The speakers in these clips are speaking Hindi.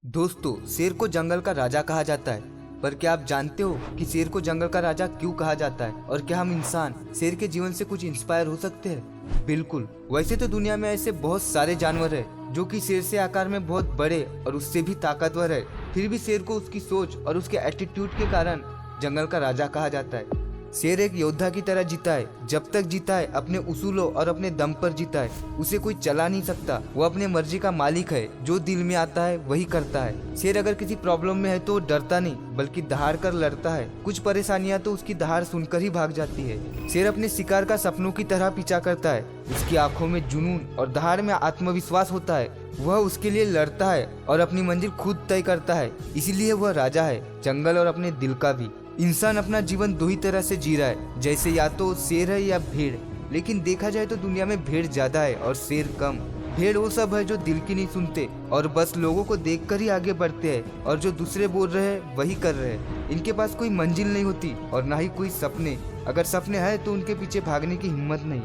दोस्तों, शेर को जंगल का राजा कहा जाता है। पर क्या आप जानते हो कि शेर को जंगल का राजा क्यों कहा जाता है और क्या हम इंसान शेर के जीवन से कुछ इंस्पायर हो सकते हैं? बिल्कुल। वैसे तो दुनिया में ऐसे बहुत सारे जानवर हैं जो कि शेर से आकार में बहुत बड़े और उससे भी ताकतवर है, फिर भी शेर को उसकी सोच और उसके एटीट्यूड के कारण जंगल का राजा कहा जाता है। शेर एक योद्धा की तरह जीता है। जब तक जीता है अपने उसूलों और अपने दम पर जीता है। उसे कोई चला नहीं सकता। वो अपने मर्जी का मालिक है। जो दिल में आता है वही करता है। शेर अगर किसी प्रॉब्लम में है तो डरता नहीं बल्कि दहाड़ कर लड़ता है। कुछ परेशानियां तो उसकी दहाड़ सुनकर ही भाग जाती है। शेर अपने शिकार का सपनों की तरह पीछा करता है। उसकी आंखों में जुनून और दहाड़ में आत्मविश्वास होता है। वह उसके लिए लड़ता है और अपनी मंजिल खुद तय करता है। इसीलिए वह राजा है, जंगल और अपने दिल का भी। इंसान अपना जीवन दो ही तरह से जी रहा है, जैसे या तो शेर है या भेड़। लेकिन देखा जाए तो दुनिया में भेड़ ज्यादा है और शेर कम। भेड़ वो सब है जो दिल की नहीं सुनते और बस लोगों को देखकर ही आगे बढ़ते हैं, और जो दूसरे बोल रहे हैं वही कर रहे हैं। इनके पास कोई मंजिल नहीं होती और ना ही कोई सपने। अगर सपने हैं तो उनके पीछे भागने की हिम्मत नहीं।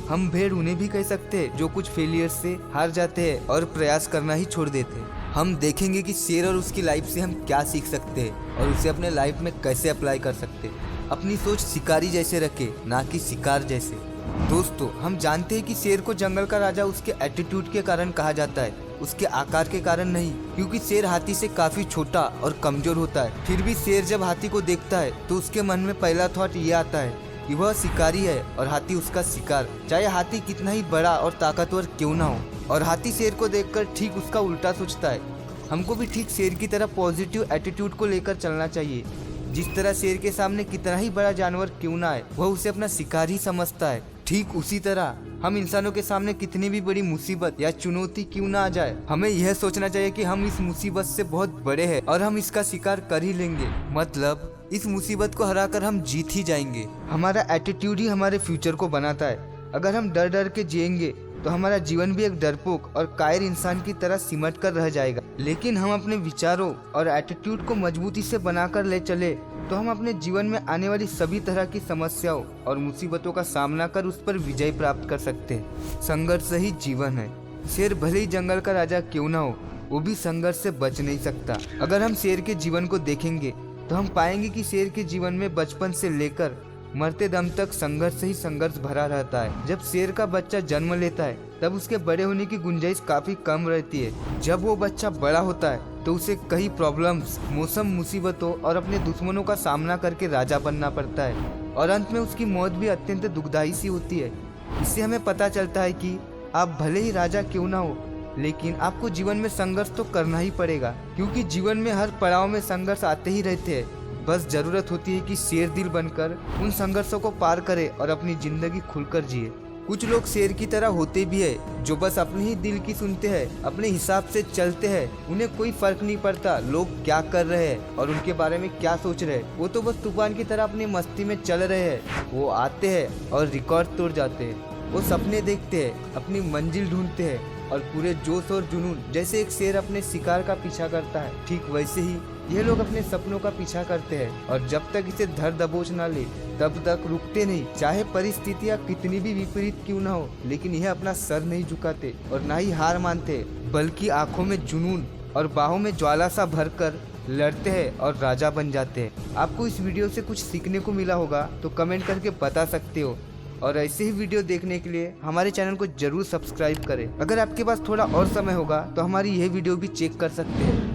हम भेड़ उन्हें भी कह सकते हैं जो कुछ फेलियर से हार जाते हैं और प्रयास करना ही छोड़ देते हैं। हम देखेंगे कि शेर और उसकी लाइफ से हम क्या सीख सकते हैं और उसे अपने लाइफ में कैसे अप्लाई कर सकते हैं। अपनी सोच शिकारी जैसे रखें, ना कि शिकार जैसे। दोस्तों, हम जानते हैं कि शेर को जंगल का राजा उसके एटीट्यूड के कारण कहा जाता है, उसके आकार के कारण नहीं। क्योंकि शेर हाथी से काफी छोटा और कमजोर होता है। फिर भी शेर जब हाथी को देखता है तो उसके मन में पहला थॉट ये आता है कि वह शिकारी है और हाथी उसका शिकार, चाहे हाथी कितना ही बड़ा और ताकतवर क्यों ना हो। और हाथी शेर को देखकर ठीक उसका उल्टा सोचता है। हमको भी ठीक शेर की तरह पॉजिटिव एटीट्यूड को लेकर चलना चाहिए। जिस तरह शेर के सामने कितना ही बड़ा जानवर क्यों ना आए, वह उसे अपना शिकार ही समझता है। ठीक उसी तरह हम इंसानों के सामने कितनी भी बड़ी मुसीबत या चुनौती क्यों ना आ जाए, हमें यह सोचना चाहिए कि हम इस मुसीबत से बहुत बड़े हैं और हम इसका शिकार कर ही लेंगे। मतलब इस मुसीबत को हराकर हम जीत ही जाएंगे। हमारा एटीट्यूड ही हमारे फ्यूचर को बनाता है। अगर हम डर डर के जिएंगे तो हमारा जीवन भी एक डरपोक और कायर इंसान की तरह सिमट कर रह जाएगा। लेकिन हम अपने विचारों और एटीट्यूड को मजबूती से बनाकर ले चले तो हम अपने जीवन में आने वाली सभी तरह की समस्याओं और मुसीबतों का सामना कर उस पर विजय प्राप्त कर सकते हैं। संघर्ष ही जीवन है। शेर भले ही जंगल का राजा क्यों ना हो, वो भी संघर्ष से बच नहीं सकता। अगर हम शेर के जीवन को देखेंगे तो हम पाएंगे कि शेर के जीवन में बचपन से लेकर मरते दम तक संघर्ष ही संघर्ष भरा रहता है। जब शेर का बच्चा जन्म लेता है तब उसके बड़े होने की गुंजाइश काफी कम रहती है। जब वो बच्चा बड़ा होता है तो उसे कई प्रॉब्लम्स, मौसम, मुसीबतों और अपने दुश्मनों का सामना करके राजा बनना पड़ता है। और अंत में उसकी मौत भी अत्यंत दुखदायी सी होती है। इससे हमें पता चलता है कि आप भले ही राजा क्यों ना हो, लेकिन आपको जीवन में संघर्ष तो करना ही पड़ेगा। क्योंकि जीवन में हर पड़ाव में संघर्ष आते ही रहते हैं। बस जरूरत होती है कि शेर दिल बनकर उन संघर्षों को पार करे और अपनी जिंदगी खुलकर जिए। कुछ लोग शेर की तरह होते भी है जो बस अपने ही दिल की सुनते हैं, अपने हिसाब से चलते हैं। उन्हें कोई फर्क नहीं पड़ता लोग क्या कर रहे हैं और उनके बारे में क्या सोच रहे हैं। वो तो बस तूफान की तरह अपनी मस्ती में चल रहे हैं। वो आते हैं और रिकॉर्ड तोड़ जाते हैं। वो सपने देखते हैं, अपनी मंजिल ढूंढते हैं और पूरे जोश और जुनून जैसे एक शेर अपने शिकार का पीछा करता है, ठीक वैसे ही ये लोग अपने सपनों का पीछा करते हैं। और जब तक इसे धर दबोच ना ले तब तक रुकते नहीं, चाहे परिस्थितियां कितनी भी विपरीत क्यों ना हो। लेकिन यह अपना सर नहीं झुकाते और ना ही हार मानते, बल्कि आंखों में जुनून और बाहों में ज्वाला सा भरकर लड़ते हैं और राजा बन जाते हैं। आपको इस वीडियो से कुछ सीखने को मिला होगा तो कमेंट करके बता सकते हो। और ऐसे ही वीडियो देखने के लिए हमारे चैनल को जरूर सब्सक्राइब करें। अगर आपके पास थोड़ा और समय होगा तो हमारी यह वीडियो भी चेक कर सकते हैं।